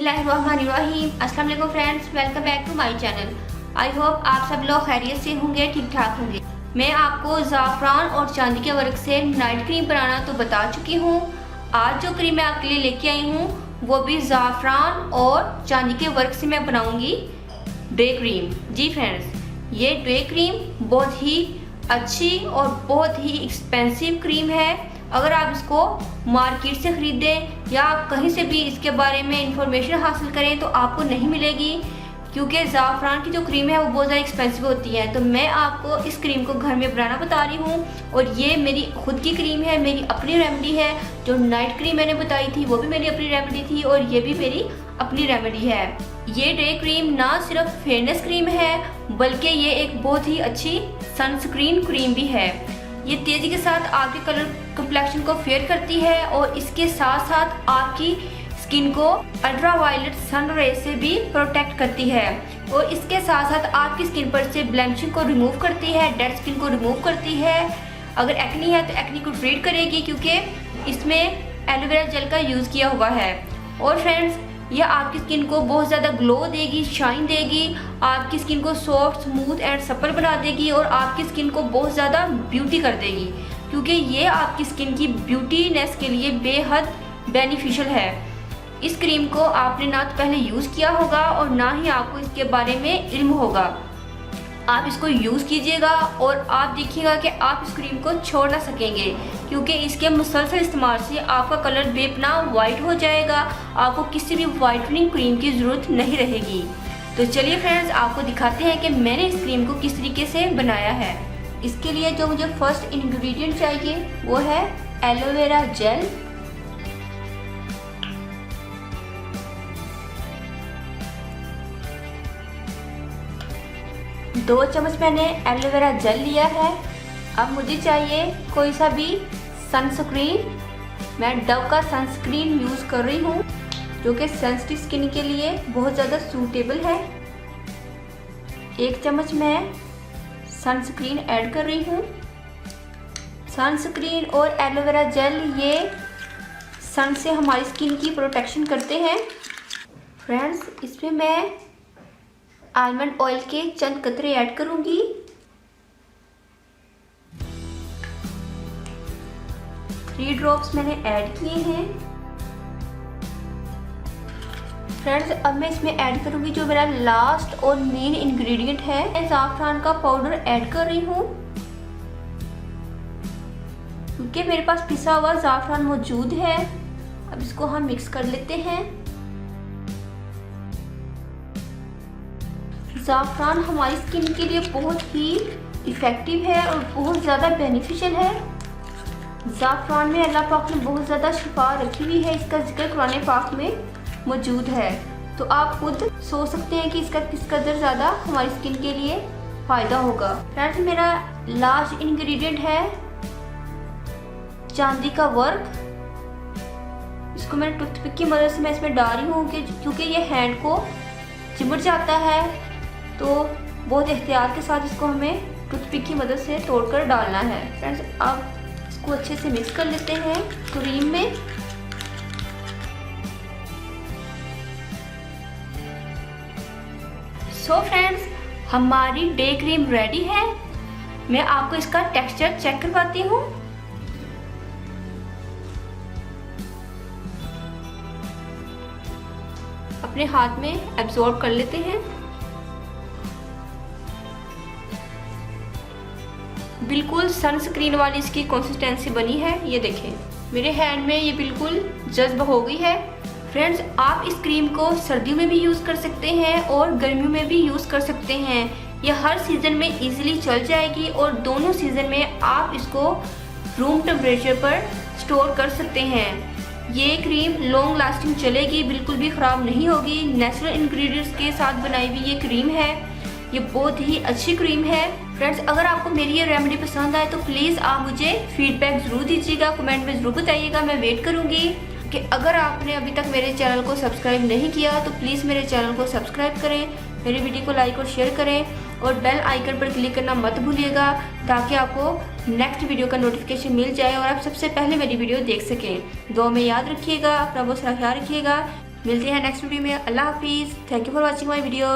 बिस्मिल्लाहिर्रहमानिर्रहीम। अस्सलाम वालेकुम friends, welcome back to my channel. I hope आप सब लोग खैरियत से होंगे, ठीक ठाक होंगे। मैं आपको ज़ाफ़रान और चांदी के वर्क से नाइट क्रीम बनाना तो बता चुकी हूँ। आज जो क्रीम मैं आपके लिए लेके आई हूँ वो भी ज़ाफ़रान और चांदी के वर्क से मैं बनाऊँगी डे क्रीम। जी फ्रेंड्स, ये डे क्रीम बहुत ही अच्छी और बहुत ही एक्सपेंसिव क्रीम है। अगर आप इसको मार्केट से ख़रीदें या आप कहीं से भी इसके बारे में इंफॉर्मेशन हासिल करें तो आपको नहीं मिलेगी, क्योंकि ज़ाफ़रान की जो क्रीम है वो बहुत ज़्यादा एक्सपेंसिव होती है। तो मैं आपको इस क्रीम को घर में बनाना बता रही हूँ और ये मेरी खुद की क्रीम है, मेरी अपनी रेमेडी है। जो नाइट क्रीम मैंने बताई थी वो भी मेरी अपनी रेमेडी थी और ये भी मेरी अपनी रेमेडी है। ये डे क्रीम ना सिर्फ फेयरनेस क्रीम है बल्कि ये एक बहुत ही अच्छी सनस्क्रीन क्रीम भी है। ये तेज़ी के साथ आपके कलर कम्प्लेक्शन को फेयर करती है और इसके साथ साथ आपकी स्किन को अल्ट्रावायलेट सन रे से भी प्रोटेक्ट करती है और इसके साथ साथ आपकी स्किन पर से ब्लेमिशिंग को रिमूव करती है, डेड स्किन को रिमूव करती है। अगर एक्नी है तो एक्नी को ट्रीट करेगी, क्योंकि इसमें एलोवेरा जेल का यूज़ किया हुआ है। और फ्रेंड्स, यह आपकी स्किन को बहुत ज़्यादा ग्लो देगी, शाइन देगी, आपकी स्किन को सॉफ्ट, स्मूथ एंड सपल बना देगी और आपकी स्किन को बहुत ज़्यादा ब्यूटी कर देगी, क्योंकि ये आपकी स्किन की ब्यूटीनेस के लिए बेहद बेनिफिशियल है। इस क्रीम को आपने ना तो पहले यूज़ किया होगा और ना ही आपको इसके बारे में इल्म होगा। आप इसको यूज़ कीजिएगा और आप देखिएगा कि आप इस क्रीम को छोड़ ना सकेंगे, क्योंकि इसके मुसलसल इस्तेमाल से आपका कलर बेपना वाइट हो जाएगा। आपको किसी भी वाइटनिंग क्रीम की ज़रूरत नहीं रहेगी। तो चलिए फ्रेंड्स, आपको दिखाते हैं कि मैंने इस क्रीम को किस तरीके से बनाया है। इसके लिए जो मुझे फर्स्ट इंग्रेडिएंट चाहिए वो है एलोवेरा जेल। दो चम्मच मैंने एलोवेरा जेल लिया है। अब मुझे चाहिए कोई सा भी सनस्क्रीन। मैं डव का सनस्क्रीन यूज़ कर रही हूँ, जो कि सेंसिटिव स्किन के लिए बहुत ज़्यादा सूटेबल है। एक चम्मच मैं सनस्क्रीन ऐड कर रही हूँ। सनस्क्रीन और एलोवेरा जेल ये सन से हमारी स्किन की प्रोटेक्शन करते हैं। फ्रेंड्स, इसमें मैं आलमंड ऑयल के चंद कतरे ऐड करूंगी। थ्री ड्रॉप्स मैंने ऐड किए हैं। फ्रेंड्स, अब मैं इसमें ऐड करूंगी जो मेरा लास्ट और मेन इंग्रेडिएंट है। मैं ज़ाफ़रान का पाउडर ऐड कर रही हूँ, क्योंकि मेरे पास पिसा हुआ ज़ाफ़रान मौजूद है। अब इसको हम मिक्स कर लेते हैं। ज़ाफ़रान हमारी स्किन के लिए बहुत ही इफ़ेक्टिव है और बहुत ज़्यादा बेनिफिशियल है। ज़ाफ़रान में अल्लाह पाक ने बहुत ज़्यादा शिफा रखी हुई है, इसका जिक्र कुरान पाक में मौजूद है। तो आप खुद सोच सकते हैं कि इसका किस कदर ज़्यादा हमारी स्किन के लिए फ़ायदा होगा। फ्रेंड्स, मेरा लास्ट इंग्रेडिएंट है चांदी का वर्क। इसको मैंने टूथपिक की मदद से मैं इसमें डाल रही हूँ, क्योंकि ये हैंड को चिमट जाता है, तो बहुत एहतियात के साथ इसको हमें टूथपिक की मदद से तोड़कर डालना है। फ्रेंड्स, अब इसको अच्छे से मिक्स कर लेते हैं क्रीम में। सो फ्रेंड्स, हमारी डे क्रीम रेडी है। मैं आपको इसका टेक्सचर चेक करवाती हूँ। अपने हाथ में एब्जॉर्ब कर लेते हैं। बिल्कुल सनस्क्रीन वाली इसकी कंसिस्टेंसी बनी है। ये देखें, मेरे हैंड में ये बिल्कुल जज्ब हो गई है। फ्रेंड्स, आप इस क्रीम को सर्दियों में भी यूज़ कर सकते हैं और गर्मियों में भी यूज़ कर सकते हैं। ये हर सीज़न में इजीली चल जाएगी और दोनों सीज़न में आप इसको रूम टेम्परेचर पर स्टोर कर सकते हैं। ये क्रीम लॉन्ग लास्टिंग चलेगी, बिल्कुल भी ख़राब नहीं होगी। नेचुरल इंग्रेडिएंट्स के साथ बनाई हुई ये क्रीम है। ये बहुत ही अच्छी क्रीम है। फ्रेंड्स, अगर आपको मेरी ये रेमेडी पसंद आए तो प्लीज़ आप मुझे फीडबैक ज़रूर दीजिएगा, कमेंट में ज़रूर बताइएगा। मैं वेट करूँगी कि अगर आपने अभी तक मेरे चैनल को सब्सक्राइब नहीं किया तो प्लीज़ मेरे चैनल को सब्सक्राइब करें, मेरी वीडियो को लाइक और शेयर करें और बेल आइकन पर क्लिक करना मत भूलिएगा, ताकि आपको नेक्स्ट वीडियो का नोटिफिकेशन मिल जाए और आप सबसे पहले मेरी वीडियो देख सकें। दुआ में याद रखिएगा, अपना बहुत सारा ख्याल रखिएगा। मिलते हैं नेक्स्ट वीडियो में। अल्लाह हाफिज़। Thank you for watching my video.